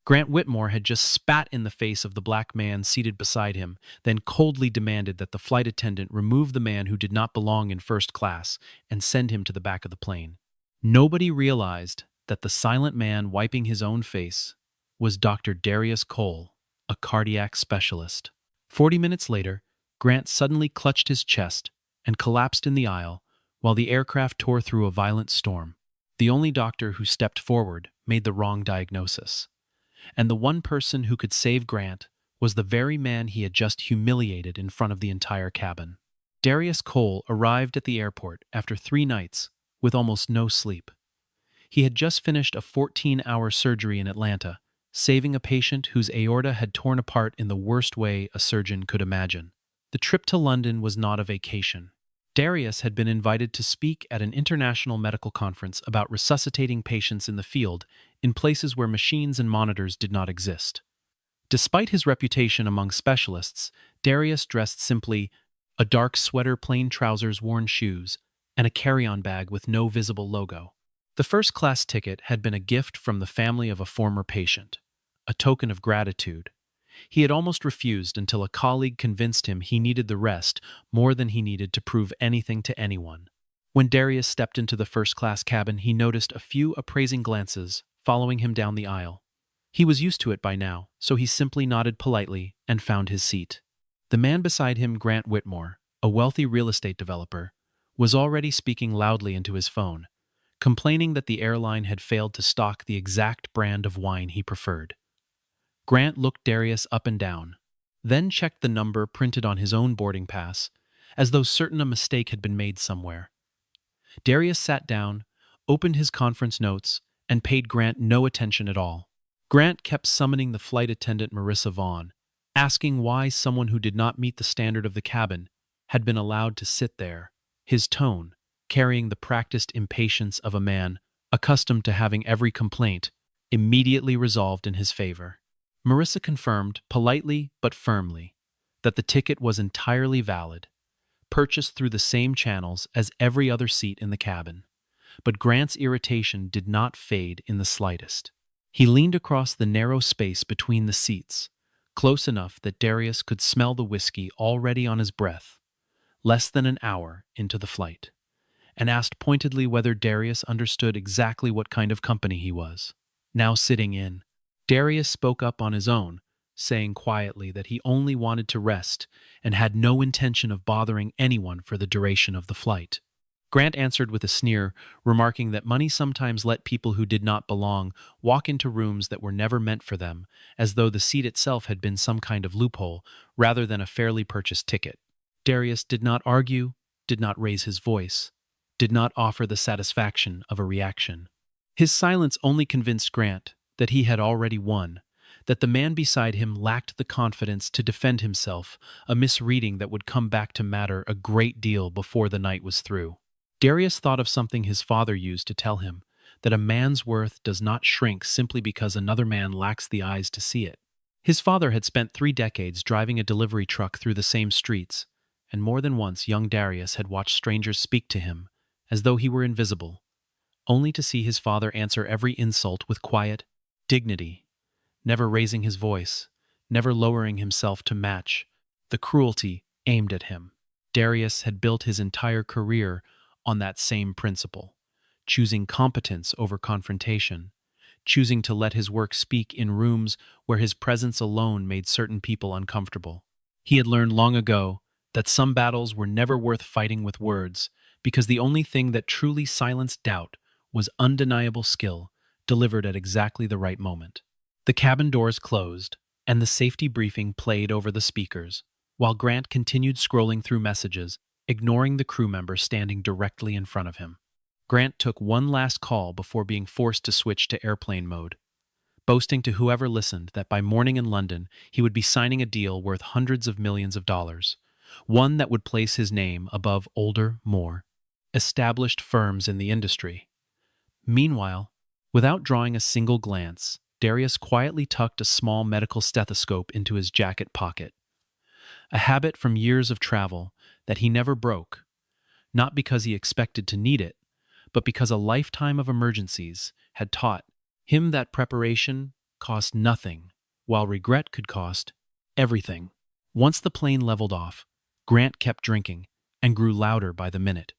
Grant Whitmore had just spat in the face of the black man seated beside him, then coldly demanded that the flight attendant remove the man who did not belong in first class and send him to the back of the plane. Nobody realized that the silent man wiping his own face was Dr. Darius Cole, a cardiac specialist. 40 minutes later, Grant suddenly clutched his chest and collapsed in the aisle while the aircraft tore through a violent storm. The only doctor who stepped forward made the wrong diagnosis. And the one person who could save Grant was the very man he had just humiliated in front of the entire cabin. Darius Cole arrived at the airport after 3 nights with almost no sleep. He had just finished a 14-hour surgery in Atlanta, saving a patient whose aorta had torn apart in the worst way a surgeon could imagine. The trip to London was not a vacation. Darius had been invited to speak at an international medical conference about resuscitating patients in the field in places where machines and monitors did not exist. Despite his reputation among specialists, Darius dressed simply: a dark sweater, plain trousers, worn shoes, and a carry-on bag with no visible logo. The first-class ticket had been a gift from the family of a former patient, a token of gratitude. He had almost refused until a colleague convinced him he needed the rest more than he needed to prove anything to anyone. When Darius stepped into the first-class cabin, he noticed a few appraising glances following him down the aisle. He was used to it by now, so he simply nodded politely and found his seat. The man beside him, Grant Whitmore, a wealthy real estate developer, was already speaking loudly into his phone, complaining that the airline had failed to stock the exact brand of wine he preferred. Grant looked Darius up and down, then checked the number printed on his own boarding pass, as though certain a mistake had been made somewhere. Darius sat down, opened his conference notes, and paid Grant no attention at all. Grant kept summoning the flight attendant Marissa Vaughn, asking why someone who did not meet the standard of the cabin had been allowed to sit there, his tone carrying the practiced impatience of a man accustomed to having every complaint immediately resolved in his favor. Marissa confirmed, politely but firmly, that the ticket was entirely valid, purchased through the same channels as every other seat in the cabin. But Grant's irritation did not fade in the slightest. He leaned across the narrow space between the seats, close enough that Darius could smell the whiskey already on his breath, less than an hour into the flight, and asked pointedly whether Darius understood exactly what kind of company he was now sitting in. Darius spoke up on his own, saying quietly that he only wanted to rest and had no intention of bothering anyone for the duration of the flight. Grant answered with a sneer, remarking that money sometimes let people who did not belong walk into rooms that were never meant for them, as though the seat itself had been some kind of loophole rather than a fairly purchased ticket. Darius did not argue, did not raise his voice, did not offer the satisfaction of a reaction. His silence only convinced Grant that he had already won, that the man beside him lacked the confidence to defend himself, a misreading that would come back to matter a great deal before the night was through. Darius thought of something his father used to tell him, that a man's worth does not shrink simply because another man lacks the eyes to see it. His father had spent 3 decades driving a delivery truck through the same streets, and more than once young Darius had watched strangers speak to him, as though he were invisible, only to see his father answer every insult with quiet dignity, never raising his voice, never lowering himself to match the cruelty aimed at him. Darius had built his entire career on that same principle, choosing competence over confrontation, choosing to let his work speak in rooms where his presence alone made certain people uncomfortable. He had learned long ago that some battles were never worth fighting with words, because the only thing that truly silenced doubt was undeniable skill delivered at exactly the right moment. The cabin doors closed, and the safety briefing played over the speakers, while Grant continued scrolling through messages, ignoring the crew member standing directly in front of him. Grant took one last call before being forced to switch to airplane mode, boasting to whoever listened that by morning in London he would be signing a deal worth hundreds of millions of dollars, one that would place his name above older, more established firms in the industry. Meanwhile, without drawing a single glance, Darius quietly tucked a small medical stethoscope into his jacket pocket, a habit from years of travel that he never broke, not because he expected to need it, but because a lifetime of emergencies had taught him that preparation cost nothing, while regret could cost everything. Once the plane leveled off, Grant kept drinking and grew louder by the minute.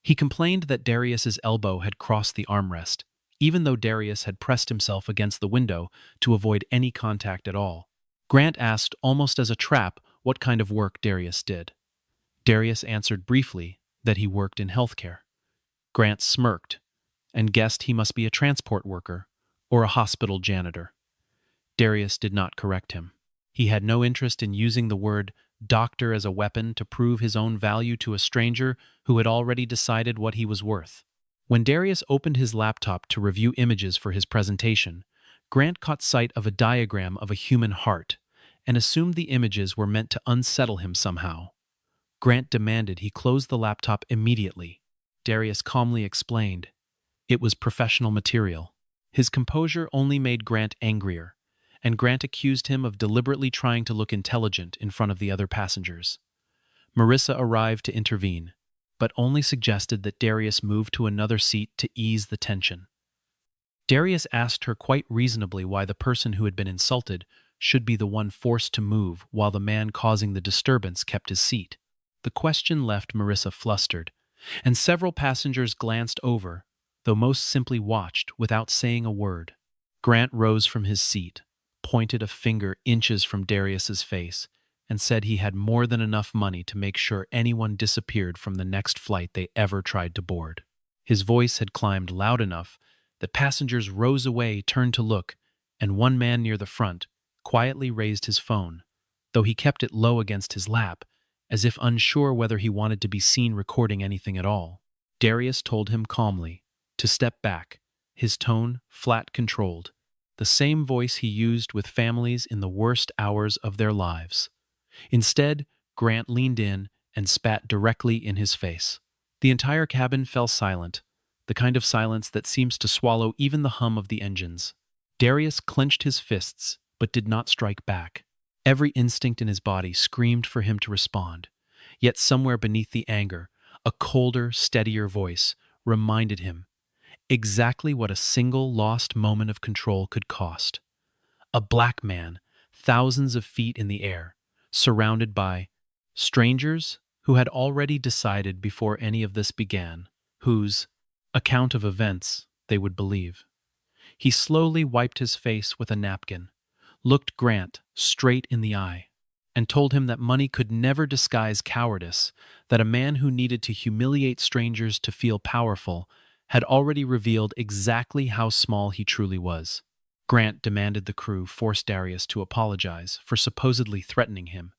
He complained that Darius's elbow had crossed the armrest, even though Darius had pressed himself against the window to avoid any contact at all. Grant asked, almost as a trap, what kind of work Darius did. Darius answered briefly that he worked in healthcare. Grant smirked and guessed he must be a transport worker or a hospital janitor. Darius did not correct him. He had no interest in using the word doctor as a weapon to prove his own value to a stranger who had already decided what he was worth. When Darius opened his laptop to review images for his presentation, Grant caught sight of a diagram of a human heart and assumed the images were meant to unsettle him somehow. Grant demanded he close the laptop immediately. Darius calmly explained it was professional material. His composure only made Grant angrier, and Grant accused him of deliberately trying to look intelligent in front of the other passengers. Marissa arrived to intervene, but only suggested that Darius move to another seat to ease the tension. Darius asked her quite reasonably why the person who had been insulted should be the one forced to move while the man causing the disturbance kept his seat. The question left Marissa flustered, and several passengers glanced over, though most simply watched without saying a word. Grant rose from his seat, pointed a finger inches from Darius's face, and said he had more than enough money to make sure anyone disappeared from the next flight they ever tried to board. His voice had climbed loud enough that passengers rose away, turned to look, and one man near the front quietly raised his phone, though he kept it low against his lap, as if unsure whether he wanted to be seen recording anything at all. Darius told him calmly to step back, his tone flat controlled, the same voice he used with families in the worst hours of their lives. Instead, Grant leaned in and spat directly in his face. The entire cabin fell silent, the kind of silence that seems to swallow even the hum of the engines. Darius clenched his fists, but did not strike back. Every instinct in his body screamed for him to respond, yet somewhere beneath the anger, a colder, steadier voice reminded him exactly what a single lost moment of control could cost. A black man, thousands of feet in the air, surrounded by strangers who had already decided before any of this began, whose account of events they would believe. He slowly wiped his face with a napkin, looked Grant straight in the eye, and told him that money could never disguise cowardice, that a man who needed to humiliate strangers to feel powerful had already revealed exactly how small he truly was. Grant demanded the crew force Darius to apologize for supposedly threatening him,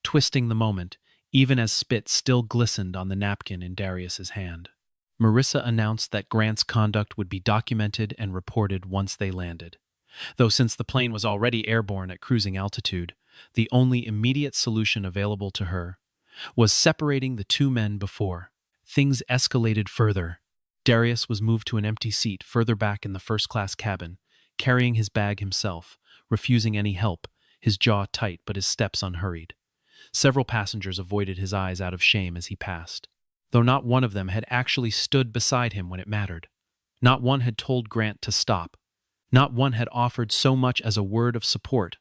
twisting the moment, even as spit still glistened on the napkin in Darius's hand. Marissa announced that Grant's conduct would be documented and reported once they landed. Though since the plane was already airborne at cruising altitude, the only immediate solution available to her was separating the two men before things escalated further. Darius was moved to an empty seat further back in the first-class cabin, carrying his bag himself, refusing any help, his jaw tight but his steps unhurried. Several passengers avoided his eyes out of shame as he passed, though not one of them had actually stood beside him when it mattered. Not one had told Grant to stop. Not one had offered so much as a word of support,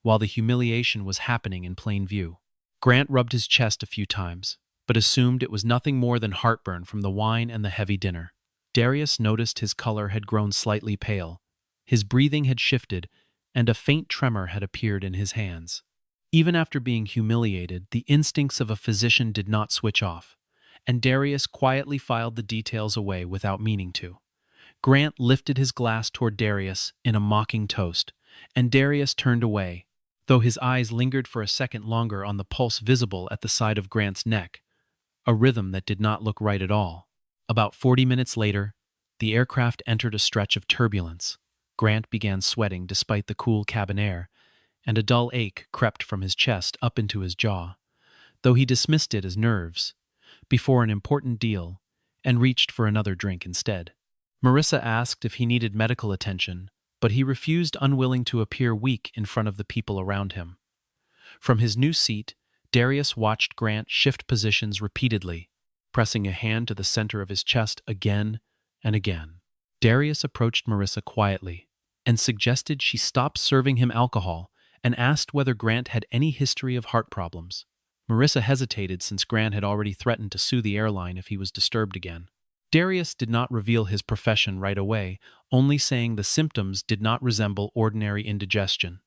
while the humiliation was happening in plain view. Grant rubbed his chest a few times, but assumed it was nothing more than heartburn from the wine and the heavy dinner. Darius noticed his color had grown slightly pale, his breathing had shifted, and a faint tremor had appeared in his hands. Even after being humiliated, the instincts of a physician did not switch off, and Darius quietly filed the details away without meaning to. Grant lifted his glass toward Darius in a mocking toast, and Darius turned away, though his eyes lingered for a second longer on the pulse visible at the side of Grant's neck, a rhythm that did not look right at all. About 40 minutes later, the aircraft entered a stretch of turbulence. Grant began sweating despite the cool cabin air, and a dull ache crept from his chest up into his jaw, though he dismissed it as nerves, before an important deal, and reached for another drink instead. Marissa asked if he needed medical attention, but he refused, unwilling to appear weak in front of the people around him. From his new seat, Darius watched Grant shift positions repeatedly, pressing a hand to the center of his chest again and again. Darius approached Marissa quietly, and suggested she stop serving him alcohol and asked whether Grant had any history of heart problems. Marissa hesitated since Grant had already threatened to sue the airline if he was disturbed again. Darius did not reveal his profession right away, only saying the symptoms did not resemble ordinary indigestion.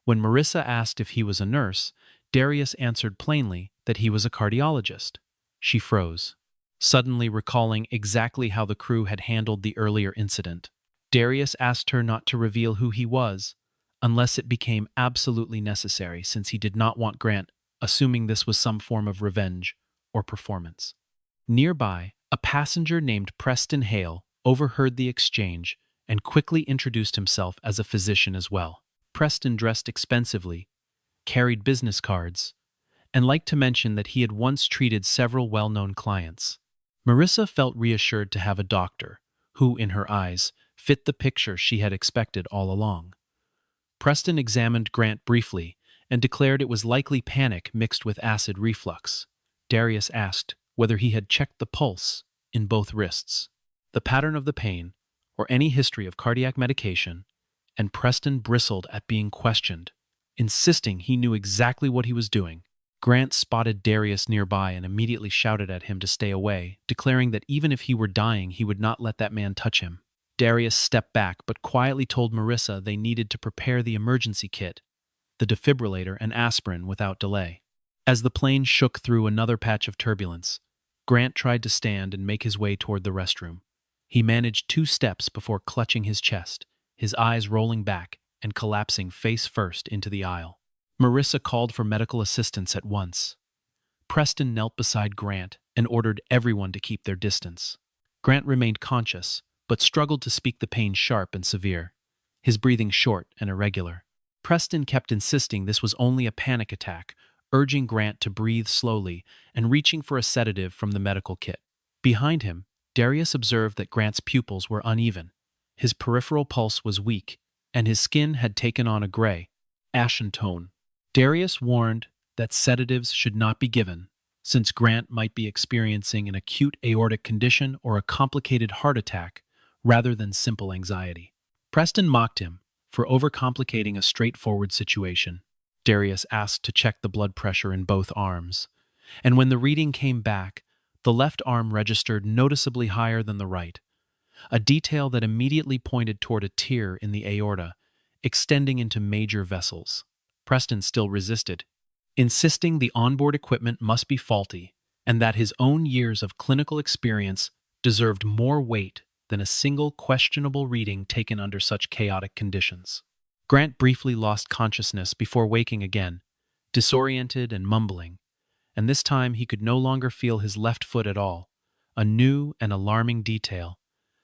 When Marissa asked if he was a nurse, Darius answered plainly that he was a cardiologist. She froze, suddenly recalling exactly how the crew had handled the earlier incident. Darius asked her not to reveal who he was, unless it became absolutely necessary, since he did not want Grant assuming this was some form of revenge or performance. Nearby, a passenger named Preston Hale overheard the exchange and quickly introduced himself as a physician as well. Preston dressed expensively, carried business cards, and liked to mention that he had once treated several well-known clients. Marissa felt reassured to have a doctor who, in her eyes, fit the picture she had expected all along. Preston examined Grant briefly and declared it was likely panic mixed with acid reflux. Darius asked whether he had checked the pulse in both wrists, the pattern of the pain, or any history of cardiac medication, and Preston bristled at being questioned, insisting he knew exactly what he was doing. Grant spotted Darius nearby and immediately shouted at him to stay away, declaring that even if he were dying, he would not let that man touch him. Darius stepped back but quietly told Marissa they needed to prepare the emergency kit, the defibrillator, and aspirin without delay. As the plane shook through another patch of turbulence, Grant tried to stand and make his way toward the restroom. He managed 2 steps before clutching his chest, his eyes rolling back and collapsing face first into the aisle. Marissa called for medical assistance at once. Preston knelt beside Grant and ordered everyone to keep their distance. Grant remained conscious, but struggled to speak, the pain sharp and severe, his breathing short and irregular. Preston kept insisting this was only a panic attack, urging Grant to breathe slowly and reaching for a sedative from the medical kit. Behind him, Darius observed that Grant's pupils were uneven. His peripheral pulse was weak, and his skin had taken on a gray, ashen tone. Darius warned that sedatives should not be given, since Grant might be experiencing an acute aortic condition or a complicated heart attack rather than simple anxiety. Preston mocked him for overcomplicating a straightforward situation. Darius asked to check the blood pressure in both arms, and when the reading came back, the left arm registered noticeably higher than the right, a detail that immediately pointed toward a tear in the aorta, extending into major vessels. Preston still resisted, insisting the onboard equipment must be faulty and that his own years of clinical experience deserved more weight than a single questionable reading taken under such chaotic conditions. Grant briefly lost consciousness before waking again, disoriented and mumbling, and this time he could no longer feel his left foot at all, a new and alarming detail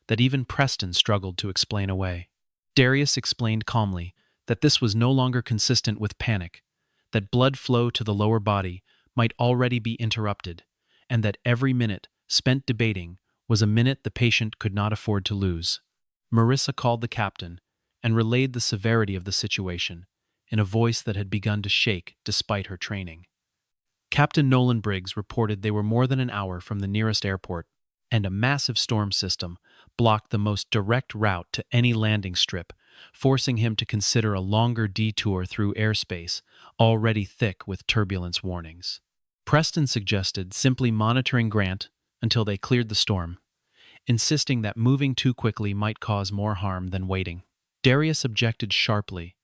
that even Preston struggled to explain away. Darius explained calmly that this was no longer consistent with panic, that blood flow to the lower body might already be interrupted, and that every minute spent debating was a minute the patient could not afford to lose. Marissa called the captain and relayed the severity of the situation in a voice that had begun to shake despite her training. Captain Nolan Briggs reported they were more than an hour from the nearest airport, and a massive storm system blocked the most direct route to any landing strip, forcing him to consider a longer detour through airspace already thick with turbulence warnings. Preston suggested simply monitoring Grant until they cleared the storm, insisting that moving too quickly might cause more harm than waiting. Darius objected sharply,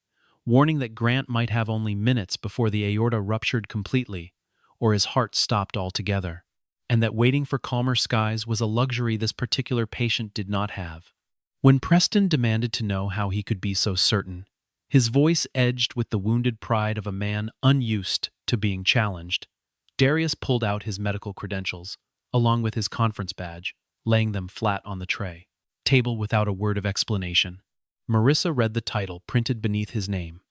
warning that Grant might have only minutes before the aorta ruptured completely or his heart stopped altogether, and that waiting for calmer skies was a luxury this particular patient did not have. When Preston demanded to know how he could be so certain, his voice edged with the wounded pride of a man unused to being challenged. Darius pulled out his medical credentials, along with his conference badge, laying them flat on the table without a word of explanation. Marissa read the title printed beneath his name: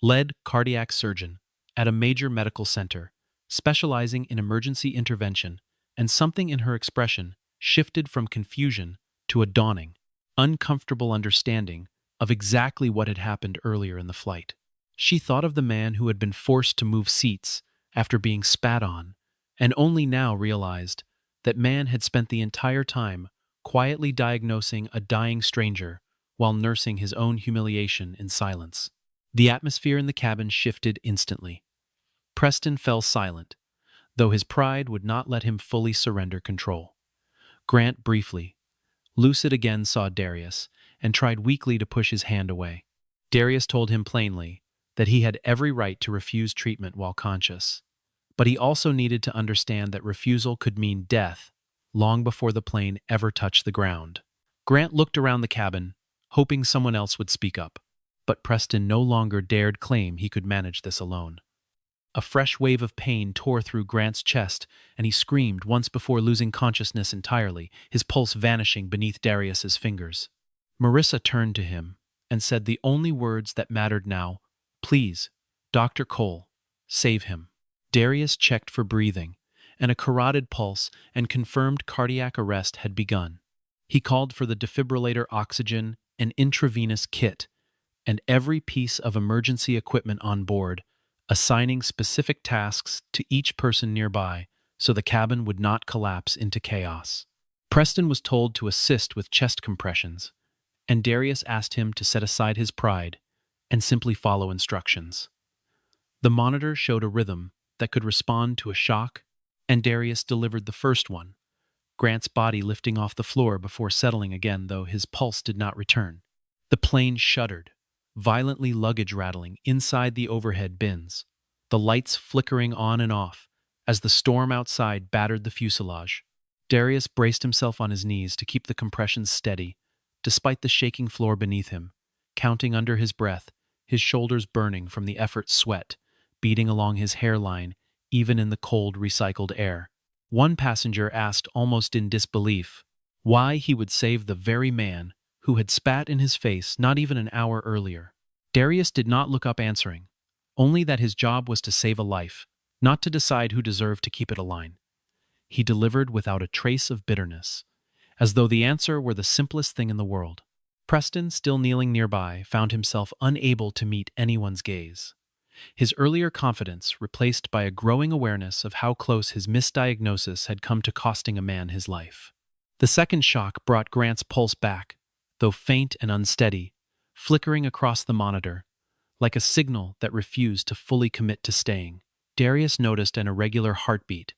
Lead Cardiac Surgeon at a major medical center, specializing in emergency intervention, and something in her expression shifted from confusion to a dawning, uncomfortable understanding of exactly what had happened earlier in the flight. She thought of the man who had been forced to move seats after being spat on, and only now realized that man had spent the entire time quietly diagnosing a dying stranger while nursing his own humiliation in silence. The atmosphere in the cabin shifted instantly. Preston fell silent, though his pride would not let him fully surrender control. Grant briefly, lucid again, saw Darius and tried weakly to push his hand away. Darius told him plainly that he had every right to refuse treatment while conscious, but he also needed to understand that refusal could mean death long before the plane ever touched the ground. Grant looked around the cabin, hoping someone else would speak up, but Preston no longer dared claim he could manage this alone. A fresh wave of pain tore through Grant's chest, and he screamed once before losing consciousness entirely, his pulse vanishing beneath Darius's fingers. Marissa turned to him and said the only words that mattered now, "Please, Dr. Cole, save him." Darius checked for breathing, and a carotid pulse and confirmed cardiac arrest had begun. He called for the defibrillator, oxygen, an intravenous kit, and every piece of emergency equipment on board, assigning specific tasks to each person nearby so the cabin would not collapse into chaos. Preston was told to assist with chest compressions, and Darius asked him to set aside his pride and simply follow instructions. The monitor showed a rhythm that could respond to a shock, and Darius delivered the first one, Grant's body lifting off the floor before settling again, though his pulse did not return. The plane shuddered, violently luggage rattling inside the overhead bins, the lights flickering on and off as the storm outside battered the fuselage. Darius braced himself on his knees to keep the compressions steady, despite the shaking floor beneath him, counting under his breath, his shoulders burning from the effort, sweat beading along his hairline even in the cold, recycled air. One passenger asked almost in disbelief why he would save the very man who had spat in his face not even an hour earlier. Darius did not look up answering, only that his job was to save a life, not to decide who deserved to keep it alive. He delivered without a trace of bitterness, as though the answer were the simplest thing in the world. Preston, still kneeling nearby, found himself unable to meet anyone's gaze. His earlier confidence replaced by a growing awareness of how close his misdiagnosis had come to costing a man his life. The second shock brought Grant's pulse back, though faint and unsteady, flickering across the monitor, like a signal that refused to fully commit to staying. Darius noticed an irregular heartbeat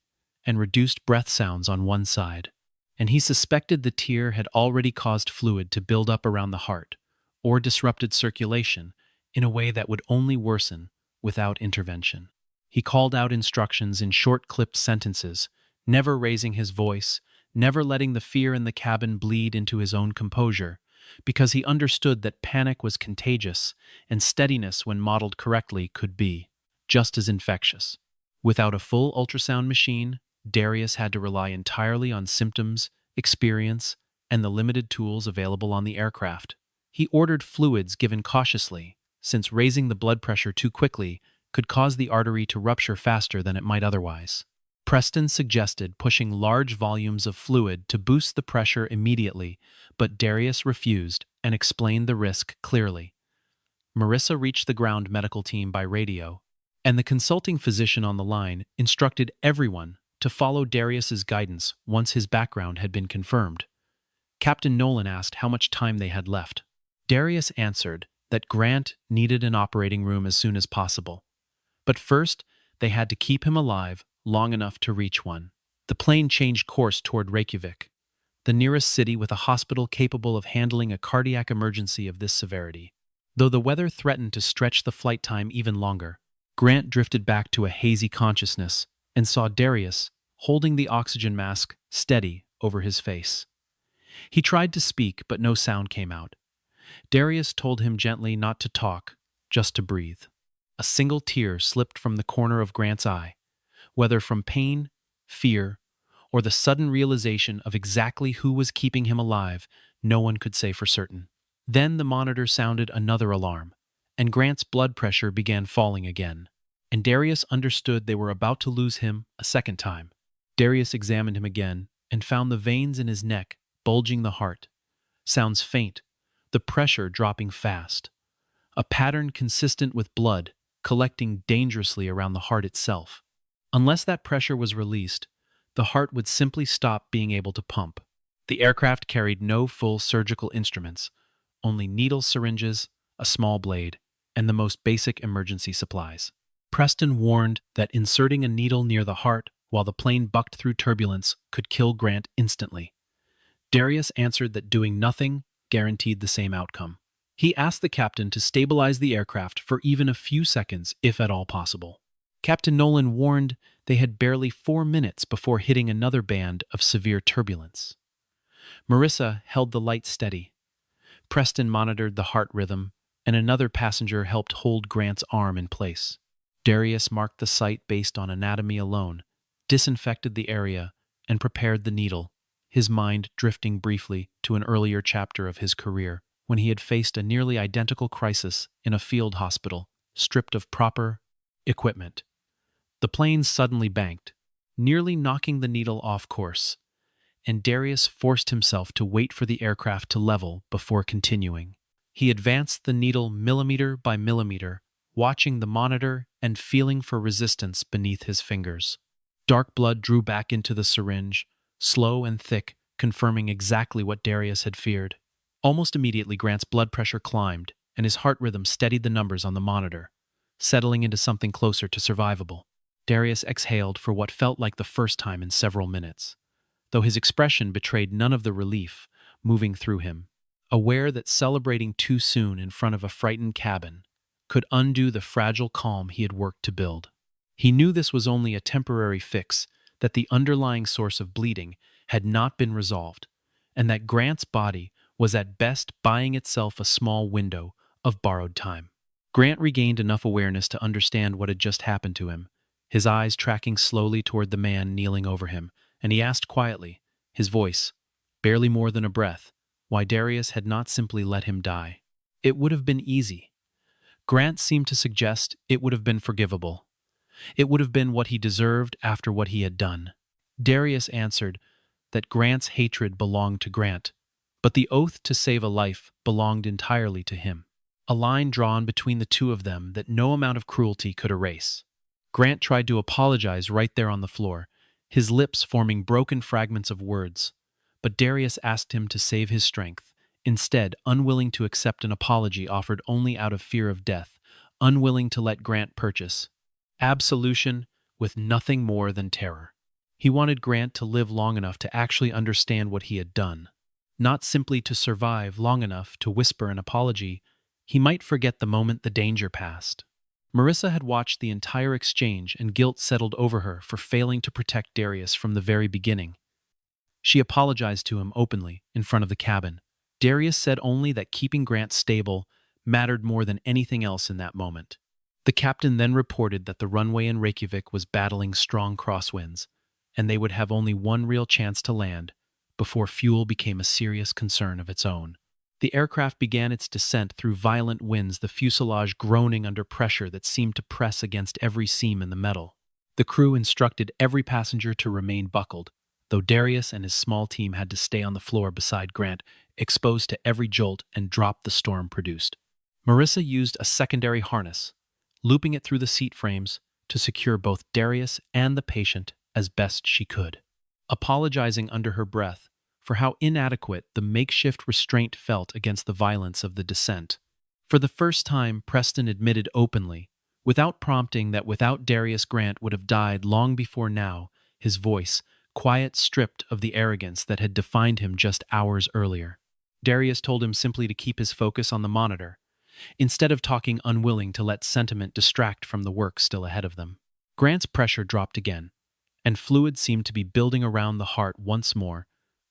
and reduced breath sounds on one side, and he suspected the tear had already caused fluid to build up around the heart, or disrupted circulation in a way that would only worsen without intervention. He called out instructions in short, clipped sentences, never raising his voice, never letting the fear in the cabin bleed into his own composure, because he understood that panic was contagious and steadiness, when modeled correctly, could be just as infectious. Without a full ultrasound machine, Darius had to rely entirely on symptoms, experience, and the limited tools available on the aircraft. He ordered fluids given cautiously, since raising the blood pressure too quickly could cause the artery to rupture faster than it might otherwise. Preston suggested pushing large volumes of fluid to boost the pressure immediately, but Darius refused and explained the risk clearly. Marissa reached the ground medical team by radio, and the consulting physician on the line instructed everyone to follow Darius's guidance once his background had been confirmed. Captain Nolan asked how much time they had left. Darius answered that Grant needed an operating room as soon as possible, but first they had to keep him alive long enough to reach one. The plane changed course toward Reykjavik, the nearest city with a hospital capable of handling a cardiac emergency of this severity. Though the weather threatened to stretch the flight time even longer, Grant drifted back to a hazy consciousness and saw Darius holding the oxygen mask steady over his face. He tried to speak, but no sound came out. Darius told him gently not to talk, just to breathe. A single tear slipped from the corner of Grant's eye, whether from pain, fear, or the sudden realization of exactly who was keeping him alive, no one could say for certain. Then the monitor sounded another alarm, and Grant's blood pressure began falling again, and Darius understood they were about to lose him a second time. Darius examined him again and found the veins in his neck bulging the heart. Sounds faint, the pressure dropping fast. A pattern consistent with blood collecting dangerously around the heart itself. Unless that pressure was released, the heart would simply stop being able to pump. The aircraft carried no full surgical instruments, only needles, syringes, a small blade, and the most basic emergency supplies. Preston warned that inserting a needle near the heart while the plane bucked through turbulence could kill Grant instantly. Darius answered that doing nothing guaranteed the same outcome. He asked the captain to stabilize the aircraft for even a few seconds, if at all possible. Captain Nolan warned they had barely 4 minutes before hitting another band of severe turbulence. Marissa held the light steady. Preston monitored the heart rhythm, and another passenger helped hold Grant's arm in place. Darius marked the site based on anatomy alone, disinfected the area, and prepared the needle, his mind drifting briefly to an earlier chapter of his career when he had faced a nearly identical crisis in a field hospital, stripped of proper equipment. The plane suddenly banked, nearly knocking the needle off course, and Darius forced himself to wait for the aircraft to level before continuing. He advanced the needle millimeter by millimeter, watching the monitor and feeling for resistance beneath his fingers. Dark blood drew back into the syringe, slow and thick, confirming exactly what Darius had feared. Almost immediately, Grant's blood pressure climbed, and his heart rhythm steadied the numbers on the monitor, settling into something closer to survivable. Darius exhaled for what felt like the first time in several minutes, though his expression betrayed none of the relief moving through him, aware that celebrating too soon in front of a frightened cabin could undo the fragile calm he had worked to build. He knew this was only a temporary fix, that the underlying source of bleeding had not been resolved, and that Grant's body was at best buying itself a small window of borrowed time. Grant regained enough awareness to understand what had just happened to him, his eyes tracking slowly toward the man kneeling over him, and he asked quietly, his voice barely more than a breath, why Darius had not simply let him die. It would have been easy. Grant seemed to suggest it would have been forgivable. It would have been what he deserved after what he had done. Darius answered that Grant's hatred belonged to Grant, but the oath to save a life belonged entirely to him, a line drawn between the two of them that no amount of cruelty could erase. Grant tried to apologize right there on the floor, his lips forming broken fragments of words, but Darius asked him to save his strength, instead unwilling to accept an apology offered only out of fear of death, unwilling to let Grant purchase absolution with nothing more than terror. He wanted Grant to live long enough to actually understand what he had done, not simply to survive long enough to whisper an apology. He might forget the moment the danger passed. Marissa had watched the entire exchange, and guilt settled over her for failing to protect Darius from the very beginning. She apologized to him openly in front of the cabin. Darius said only that keeping Grant stable mattered more than anything else in that moment. The captain then reported that the runway in Reykjavik was battling strong crosswinds, and they would have only one real chance to land before fuel became a serious concern of its own. The aircraft began its descent through violent winds, the fuselage groaning under pressure that seemed to press against every seam in the metal. The crew instructed every passenger to remain buckled, though Darius and his small team had to stay on the floor beside Grant, exposed to every jolt and drop the storm produced. Marissa used a secondary harness, looping it through the seat frames to secure both Darius and the patient as best she could, apologizing under her breath for how inadequate the makeshift restraint felt against the violence of the descent. For the first time, Preston admitted openly, without prompting, that without Darius, Grant would have died long before now, his voice, quiet, stripped of the arrogance that had defined him just hours earlier. Darius told him simply to keep his focus on the monitor, instead of talking, unwilling to let sentiment distract from the work still ahead of them. Grant's pressure dropped again, and fluid seemed to be building around the heart once more,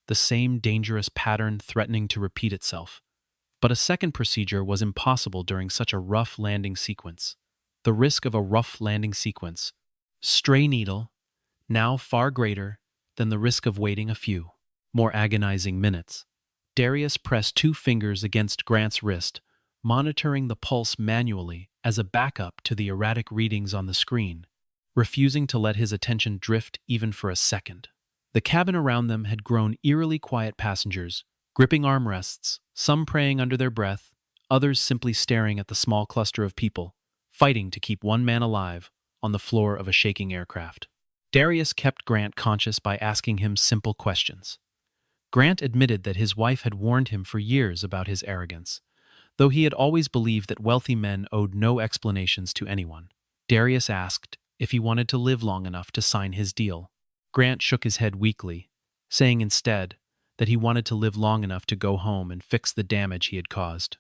the same dangerous pattern threatening to repeat itself. But a second procedure was impossible during such a rough landing sequence. The risk of a rough landing sequence, stray needle, now far greater than the risk of waiting a few more agonizing minutes. Darius pressed 2 fingers against Grant's wrist, monitoring the pulse manually as a backup to the erratic readings on the screen, refusing to let his attention drift even for a second. The cabin around them had grown eerily quiet, passengers gripping armrests, some praying under their breath, others simply staring at the small cluster of people, fighting to keep one man alive on the floor of a shaking aircraft. Darius kept Grant conscious by asking him simple questions. Grant admitted that his wife had warned him for years about his arrogance, though he had always believed that wealthy men owed no explanations to anyone. Darius asked if he wanted to live long enough to sign his deal. Grant shook his head weakly, saying instead that he wanted to live long enough to go home and fix the damage he had caused.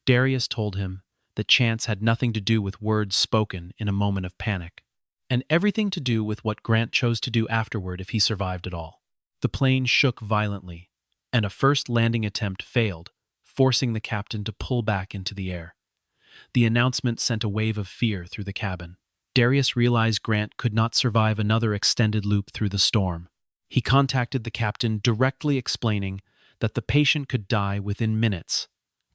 Darius told him that chance had nothing to do with words spoken in a moment of panic, and everything to do with what Grant chose to do afterward if he survived at all. The plane shook violently, and a first landing attempt failed, forcing the captain to pull back into the air. The announcement sent a wave of fear through the cabin. Darius realized Grant could not survive another extended loop through the storm. He contacted the captain directly explaining that the patient could die within minutes.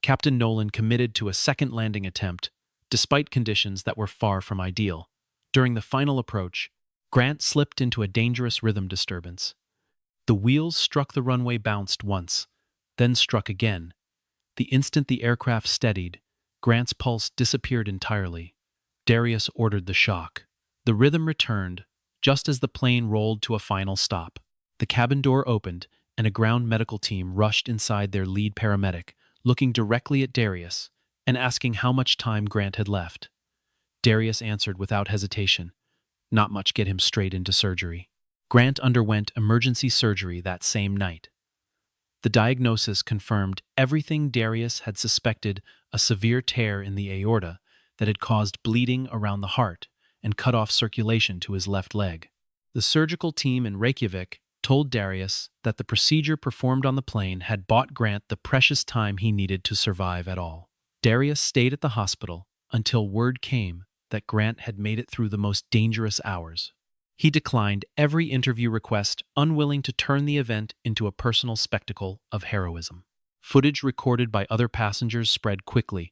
Captain Nolan committed to a second landing attempt, despite conditions that were far from ideal. During the final approach, Grant slipped into a dangerous rhythm disturbance. The wheels struck the runway bounced once, then struck again. The instant the aircraft steadied, Grant's pulse disappeared entirely. Darius ordered the shock. The rhythm returned, just as the plane rolled to a final stop. The cabin door opened, and a ground medical team rushed inside their lead paramedic, looking directly at Darius and asking how much time Grant had left. Darius answered without hesitation, "Not much, get him straight into surgery." Grant underwent emergency surgery that same night. The diagnosis confirmed everything Darius had suspected: a severe tear in the aorta that had caused bleeding around the heart and cut off circulation to his left leg. The surgical team in Reykjavik told Darius that the procedure performed on the plane had bought Grant the precious time he needed to survive at all. Darius stayed at the hospital until word came that Grant had made it through the most dangerous hours. He declined every interview request, unwilling to turn the event into a personal spectacle of heroism. Footage recorded by other passengers spread quickly,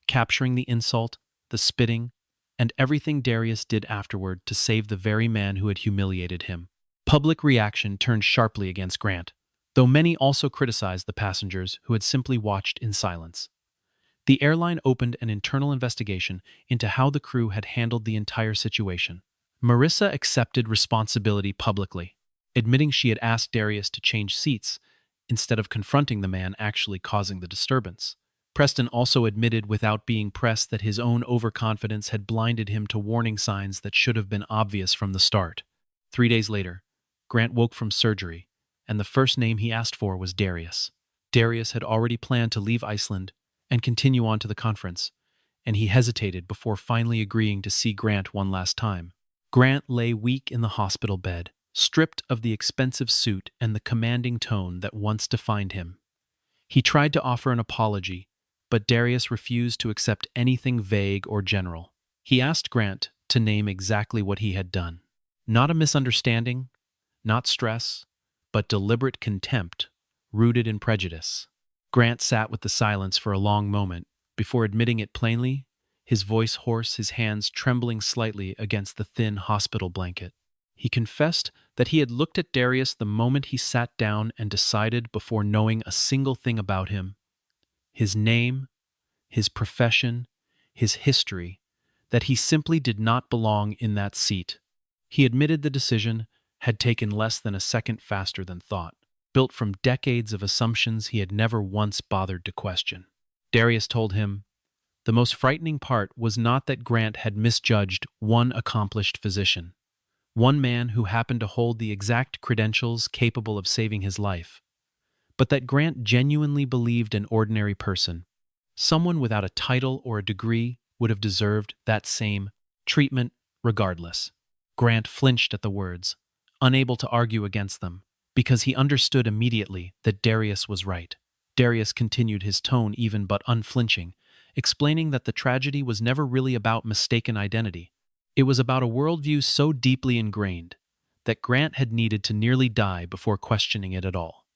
capturing the insult, the spitting, and everything Darius did afterward to save the very man who had humiliated him. Public reaction turned sharply against Grant, though many also criticized the passengers who had simply watched in silence. The airline opened an internal investigation into how the crew had handled the entire situation. Marissa accepted responsibility publicly, admitting she had asked Darius to change seats instead of confronting the man actually causing the disturbance. Preston also admitted without being pressed that his own overconfidence had blinded him to warning signs that should have been obvious from the start. 3 days later, Grant woke from surgery, and the first name he asked for was Darius. Darius had already planned to leave Iceland and continue on to the conference, and he hesitated before finally agreeing to see Grant one last time. Grant lay weak in the hospital bed, stripped of the expensive suit and the commanding tone that once defined him. He tried to offer an apology, but Darius refused to accept anything vague or general. He asked Grant to name exactly what he had done. Not a misunderstanding, not stress, but deliberate contempt, rooted in prejudice. Grant sat with the silence for a long moment before admitting it plainly, his voice hoarse, his hands trembling slightly against the thin hospital blanket. He confessed that he had looked at Darius the moment he sat down and decided, before knowing a single thing about him, his name, his profession, his history, that he simply did not belong in that seat. He admitted the decision had taken less than a second faster than thought, built from decades of assumptions he had never once bothered to question. Darius told him, the most frightening part was not that Grant had misjudged one accomplished physician, one man who happened to hold the exact credentials capable of saving his life, but that Grant genuinely believed an ordinary person, someone without a title or a degree, would have deserved that same treatment regardless. Grant flinched at the words, unable to argue against them, because he understood immediately that Darius was right. Darius continued, his tone even but unflinching, explaining that the tragedy was never really about mistaken identity. It was about a worldview so deeply ingrained that Grant had needed to nearly die before questioning it at all.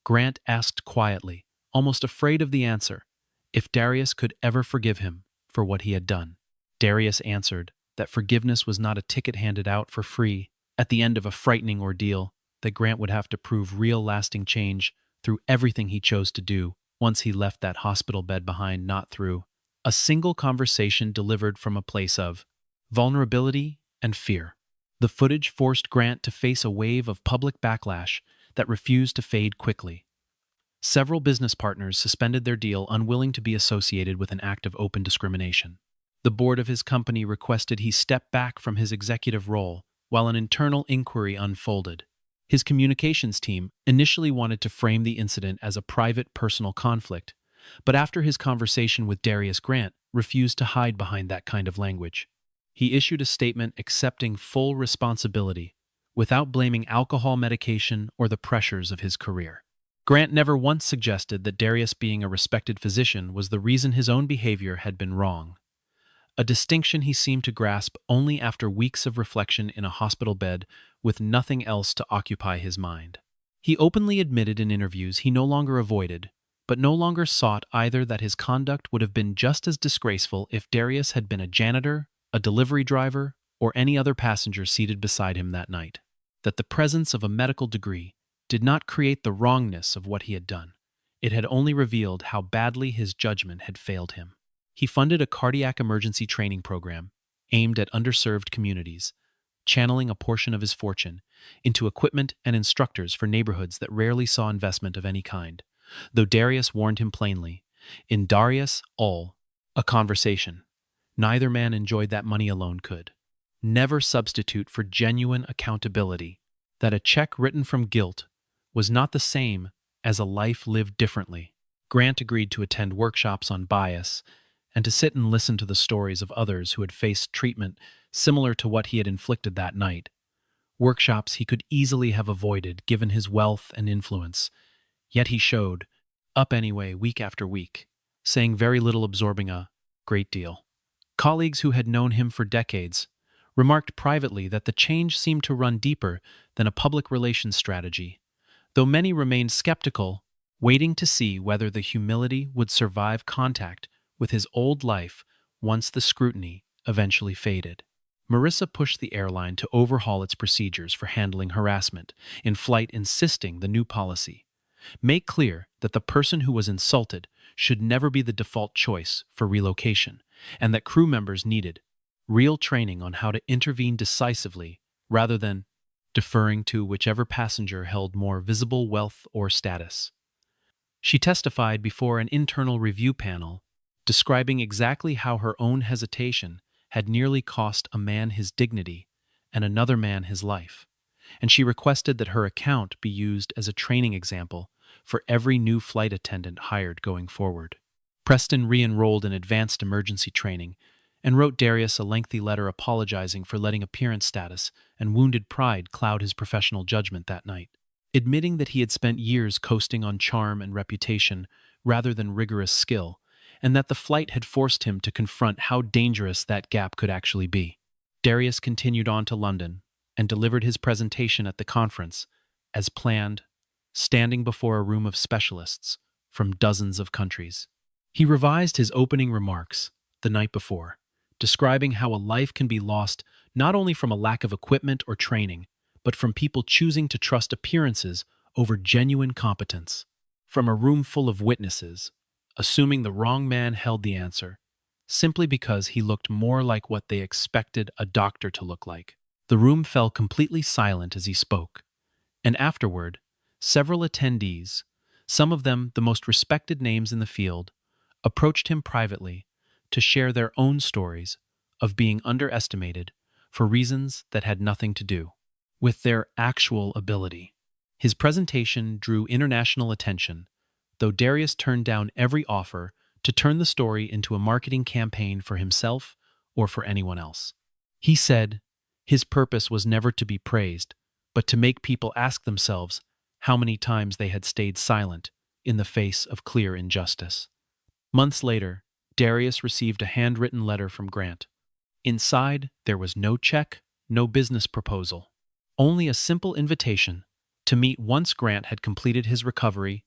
Grant asked quietly, almost afraid of the answer, if Darius could ever forgive him for what he had done. Darius answered that forgiveness was not a ticket handed out for free at the end of a frightening ordeal, that Grant would have to prove real lasting change through everything he chose to do once he left that hospital bed behind, not through a single conversation delivered from a place of vulnerability and fear. The footage forced Grant to face a wave of public backlash that refused to fade quickly. Several business partners suspended their deal, unwilling to be associated with an act of open discrimination. The board of his company requested he step back from his executive role while an internal inquiry unfolded. His communications team initially wanted to frame the incident as a private personal conflict, but after his conversation with Darius Grant, refused to hide behind that kind of language. He issued a statement accepting full responsibility, without blaming alcohol medication or the pressures of his career. Grant never once suggested that Darius being a respected physician was the reason his own behavior had been wrong, a distinction he seemed to grasp only after weeks of reflection in a hospital bed with nothing else to occupy his mind. He openly admitted in interviews he no longer avoided, but no longer sought either that his conduct would have been just as disgraceful if Darius had been a janitor, a delivery driver, or any other passenger seated beside him that night. That the presence of a medical degree did not create the wrongness of what he had done. It had only revealed how badly his judgment had failed him. He funded a cardiac emergency training program aimed at underserved communities, channeling a portion of his fortune into equipment and instructors for neighborhoods that rarely saw investment of any kind. Though Darius warned him plainly, in Darius all, a conversation, neither man enjoyed that money alone could. Never substitute for genuine accountability, that a check written from guilt was not the same as a life lived differently. Grant agreed to attend workshops on bias and to sit and listen to the stories of others who had faced treatment similar to what he had inflicted that night. Workshops he could easily have avoided given his wealth and influence, yet he showed up anyway week after week, saying very little, absorbing a great deal. Colleagues who had known him for decades remarked privately that the change seemed to run deeper than a public relations strategy, though many remained skeptical, waiting to see whether the humility would survive contact with his old life once the scrutiny eventually faded. Marissa pushed the airline to overhaul its procedures for handling harassment in flight, insisting the new policy make clear that the person who was insulted should never be the default choice for relocation, and that crew members needed real training on how to intervene decisively rather than deferring to whichever passenger held more visible wealth or status. She testified before an internal review panel, describing exactly how her own hesitation had nearly cost a man his dignity and another man his life, and she requested that her account be used as a training example for every new flight attendant hired going forward. Preston re-enrolled in advanced emergency training and wrote Darius a lengthy letter apologizing for letting appearance status and wounded pride cloud his professional judgment that night, admitting that he had spent years coasting on charm and reputation rather than rigorous skill, and that the flight had forced him to confront how dangerous that gap could actually be. Darius continued on to London and delivered his presentation at the conference, as planned, standing before a room of specialists from dozens of countries. He revised his opening remarks the night before, describing how a life can be lost not only from a lack of equipment or training, but from people choosing to trust appearances over genuine competence. From a room full of witnesses, assuming the wrong man held the answer, simply because he looked more like what they expected a doctor to look like. The room fell completely silent as he spoke, and afterward, several attendees, some of them the most respected names in the field, approached him privately to share their own stories of being underestimated for reasons that had nothing to do with their actual ability. His presentation drew international attention, though Darius turned down every offer to turn the story into a marketing campaign for himself or for anyone else. He said his purpose was never to be praised, but to make people ask themselves how many times they had stayed silent in the face of clear injustice. Months later, Darius received a handwritten letter from Grant. Inside, there was no check, no business proposal, only a simple invitation to meet once Grant had completed his recovery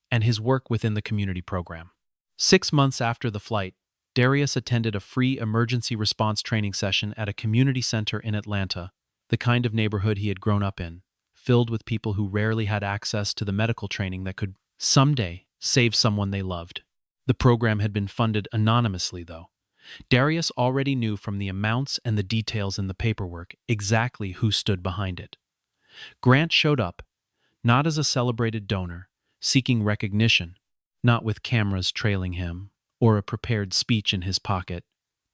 and his work within the community program. 6 months after the flight, Darius attended a free emergency response training session at a community center in Atlanta, the kind of neighborhood he had grown up in, filled with people who rarely had access to the medical training that could someday save someone they loved. The program had been funded anonymously, though. Darius already knew from the amounts and the details in the paperwork exactly who stood behind it. Grant showed up, not as a celebrated donor, seeking recognition, not with cameras trailing him or a prepared speech in his pocket,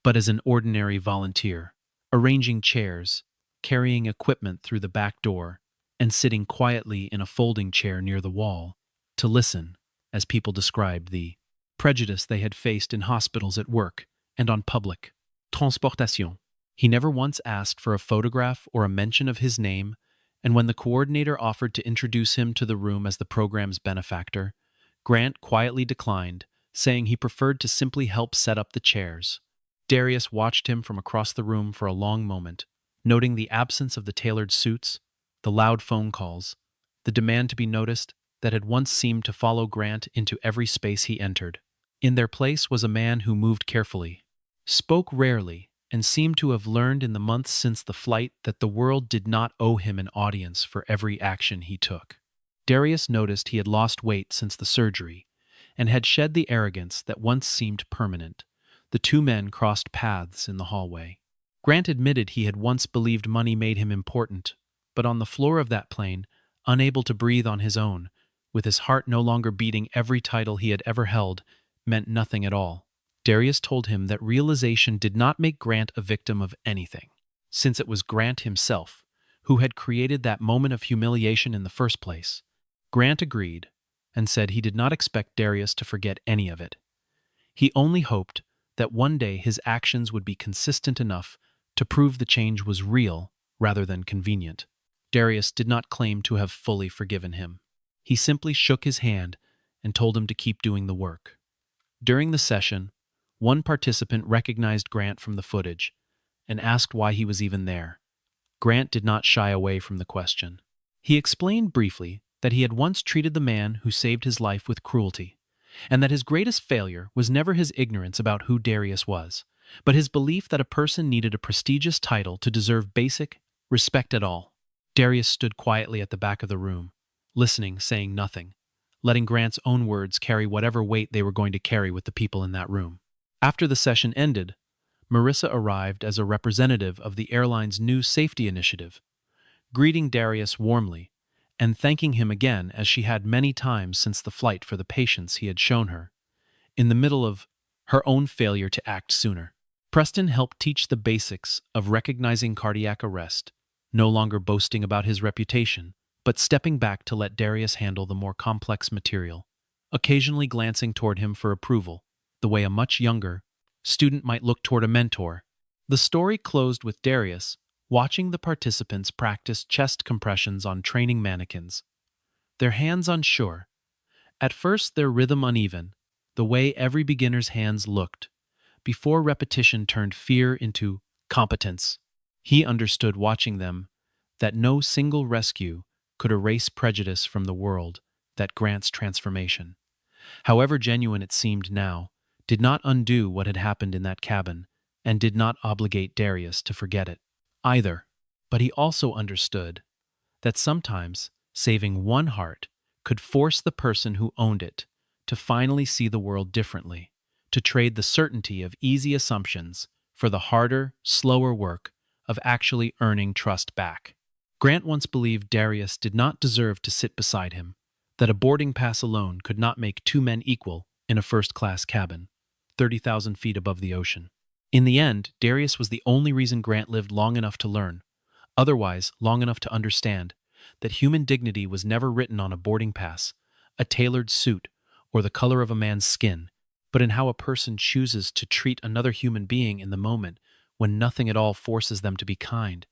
but as an ordinary volunteer, arranging chairs, carrying equipment through the back door, and sitting quietly in a folding chair near the wall to listen as people described the prejudice they had faced in hospitals, at work, and on public transportation. He never once asked for a photograph or a mention of his name, and when the coordinator offered to introduce him to the room as the program's benefactor, Grant quietly declined, saying he preferred to simply help set up the chairs. Darius watched him from across the room for a long moment, noting the absence of the tailored suits, the loud phone calls, the demand to be noticed that had once seemed to follow Grant into every space he entered. In their place was a man who moved carefully, spoke rarely, and seemed to have learned in the months since the flight that the world did not owe him an audience for every action he took. Darius noticed he had lost weight since the surgery, and had shed the arrogance that once seemed permanent. The two men crossed paths in the hallway. Grant admitted he had once believed money made him important, but on the floor of that plane, unable to breathe on his own, with his heart no longer beating, every title he had ever held meant nothing at all. Darius told him that realization did not make Grant a victim of anything, since it was Grant himself who had created that moment of humiliation in the first place. Grant agreed and said he did not expect Darius to forget any of it. He only hoped that one day his actions would be consistent enough to prove the change was real rather than convenient. Darius did not claim to have fully forgiven him. He simply shook his hand and told him to keep doing the work. During the session, one participant recognized Grant from the footage and asked why he was even there. Grant did not shy away from the question. He explained briefly that he had once treated the man who saved his life with cruelty, and that his greatest failure was never his ignorance about who Darius was, but his belief that a person needed a prestigious title to deserve basic respect at all. Darius stood quietly at the back of the room, listening, saying nothing, letting Grant's own words carry whatever weight they were going to carry with the people in that room. After the session ended, Marissa arrived as a representative of the airline's new safety initiative, greeting Darius warmly and thanking him again as she had many times since the flight for the patience he had shown her, in the middle of her own failure to act sooner. Preston helped teach the basics of recognizing cardiac arrest, no longer boasting about his reputation, but stepping back to let Darius handle the more complex material, occasionally glancing toward him for approval, the way a much younger student might look toward a mentor. The story closed with Darius watching the participants practice chest compressions on training mannequins, their hands unsure. At first, their rhythm uneven, the way every beginner's hands looked. Before repetition turned fear into competence. He understood watching them that no single rescue could erase prejudice from the world, that Grant's transformation, however genuine it seemed now, did not undo what had happened in that cabin, and did not obligate Darius to forget it either. But he also understood that sometimes saving one heart could force the person who owned it to finally see the world differently, to trade the certainty of easy assumptions for the harder, slower work of actually earning trust back. Grant once believed Darius did not deserve to sit beside him, that a boarding pass alone could not make two men equal in a first-class cabin, 30,000 feet above the ocean. In the end, Darius was the only reason Grant lived long enough to learn, otherwise long enough to understand, that human dignity was never written on a boarding pass, a tailored suit, or the color of a man's skin, but in how a person chooses to treat another human being in the moment when nothing at all forces them to be kind,